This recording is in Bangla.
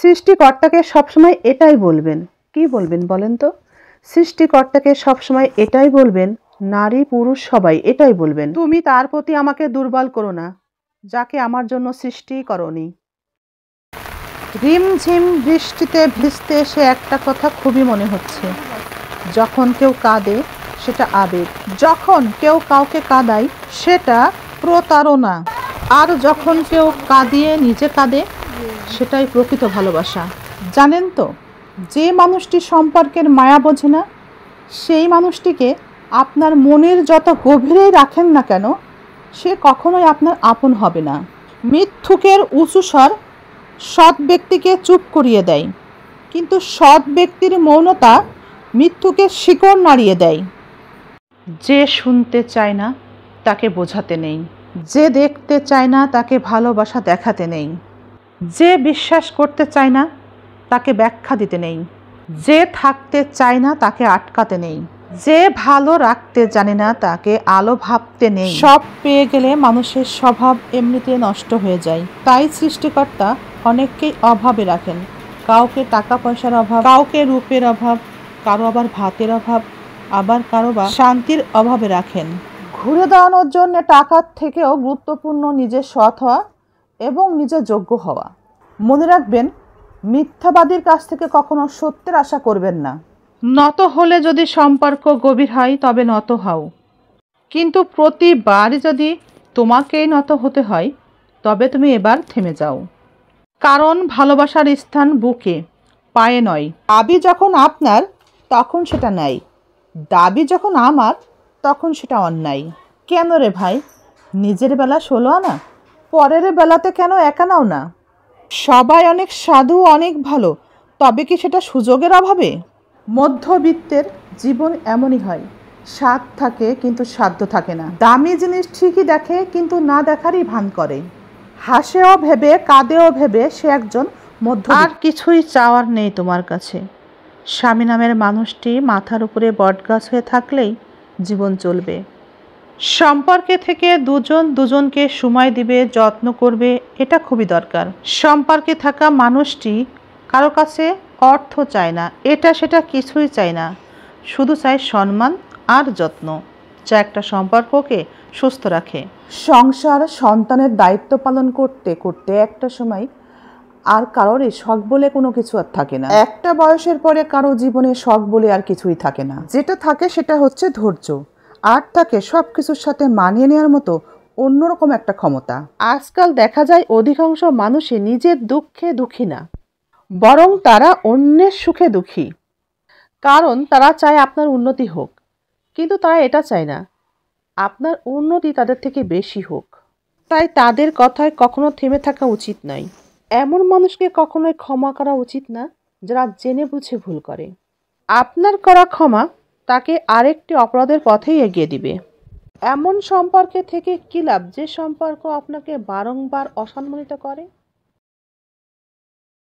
সৃষ্টিকর্তাকে সবসময় এটাই বলবেন। কি বলবেন বলেন তো? সৃষ্টিকর্তাকে সবসময় এটাই বলবেন, নারী পুরুষ সবাই এটাই বলবেন, তুমি তার প্রতি আমাকে দুর্বল করো না, যাকে আমার জন্য সৃষ্টি করনি। রিমঝিম বৃষ্টিতে ভিজতে এসে একটা কথা খুবই মনে হচ্ছে, যখন কেউ কাঁদে সেটা আবেগ, যখন কেউ কাউকে কাঁদায় সেটা প্রতারণা, আর যখন কেউ কাঁদিয়ে নিজে কাঁদে সেটাই প্রকৃত ভালোবাসা। জানেন তো, যে মানুষটি সম্পর্কের মায়া বোঝে না, সেই মানুষটিকে আপনার মনের যত গভীরেই রাখেন না কেন, সে কখনোই আপনার আপন হবে না। মিথ্যুকের উঁচু স্বর সৎ ব্যক্তিকে চুপ করিয়ে দেয়, কিন্তু সৎ ব্যক্তির মৌনতা মিথ্যুকে শিকড় নাড়িয়ে দেয়। যে শুনতে চায় না তাকে বোঝাতে নেই, যে দেখতে চায় না তাকে ভালোবাসা দেখাতে নেই, যে বিশ্বাস করতে চায় না তাকে ব্যাখ্যা দিতে নেই, যে থাকতে চায় না তাকে আটকাতে নেই, যে ভালো রাখতে জানে না তাকে আলো ভাবতে নেই। সব পেয়ে গেলে মানুষের স্বভাব এমনিতে নষ্ট হয়ে যায়। তাই সৃষ্টিকর্তা অনেককেই অভাবে রাখেন, কাউকে টাকা পয়সার অভাব, কাউকে রূপের অভাব, কারো আবার ভাতের অভাব, আবার কারো বা শান্তির অভাবে রাখেন। ঘুরে দাঁড়ানোর জন্য টাকার থেকেও গুরুত্বপূর্ণ নিজের সৎ হওয়া এবং নিজের যোগ্য হওয়া। মনে রাখবেন, মিথ্যাবাদীর কাছ থেকে কখনো সত্যের আশা করবেন না। নত হলে যদি সম্পর্ক গভীর হয় তবে নত হও, কিন্তু প্রতিবারই যদি তোমাকেই নত হতে হয় তবে তুমি এবার থেমে যাও। কারণ ভালোবাসার স্থান বুকে, পায়ে নয়। দাবি যখন আপনার তখন সেটা ন্যায়, দাবি যখন আমার তখন সেটা অন্যায়। কেন রে ভাই, নিজের বেলা 16 আনা, পরের বেলাতে কেন একা নাও না? সবাই অনেক সাধু, অনেক ভালো, তবে কি সেটা সুযোগের অভাবে? মধ্যবিত্তের জীবন এমনই হয়, স্বাদ থাকে কিন্তু সাধ্য থাকে না। দামি জিনিস ঠিকই দেখে কিন্তু না দেখারই ভান করে। হাসেও ভেবে কাঁদেও ভেবে সে একজন মধ্যবিত্ত। আর কিছুই চাওয়ার নেই তোমার কাছে। স্বামী নামের মানুষটি মাথার উপরে বটগাছ হয়ে থাকলেই জীবন চলবে। সম্পর্কে থেকে দুজন দুজনকে সময় দিবে, যত্ন করবে, এটা খুবই দরকার। সম্পর্কে থাকা মানুষটি কারো কাছে অর্থ চায় না, এটা সেটা কিছুই চায় না, শুধু চায় সম্মান আর যত্ন, যা একটা সম্পর্ককে সুস্থ রাখে। সংসার সন্তানের দায়িত্ব পালন করতে করতে একটা সময় আর কারোরই শখ বলে কোনো কিছু আর থাকে না। একটা বয়সের পরে কারো জীবনে শখ বলে আর কিছুই থাকে না। যেটা থাকে সেটা হচ্ছে ধৈর্য, আর থাকে সব কিছুর সাথে মানিয়ে নেওয়ার মতো অন্যরকম একটা ক্ষমতা। আজকাল দেখা যায় অধিকাংশ মানুষই নিজের দুঃখে দুঃখী না, বরং তারা অন্যের সুখে দুঃখী। কারণ তারা চায় আপনার উন্নতি হোক, কিন্তু তারা এটা চায় না আপনার উন্নতি তাদের থেকে বেশি হোক। তাই তাদের কথায় কখনো থেমে থাকা উচিত নয়। এমন মানুষকে কখনোই ক্ষমা করা উচিত না যারা জেনে বুঝে ভুল করে। আপনার করা ক্ষমা তাকে আরেকটি অপরাধের পথেই এগিয়ে দিবে। এমন সম্পর্কে থেকে কী লাভ যে সম্পর্ক আপনাকে বারংবার অসম্মানিত করে?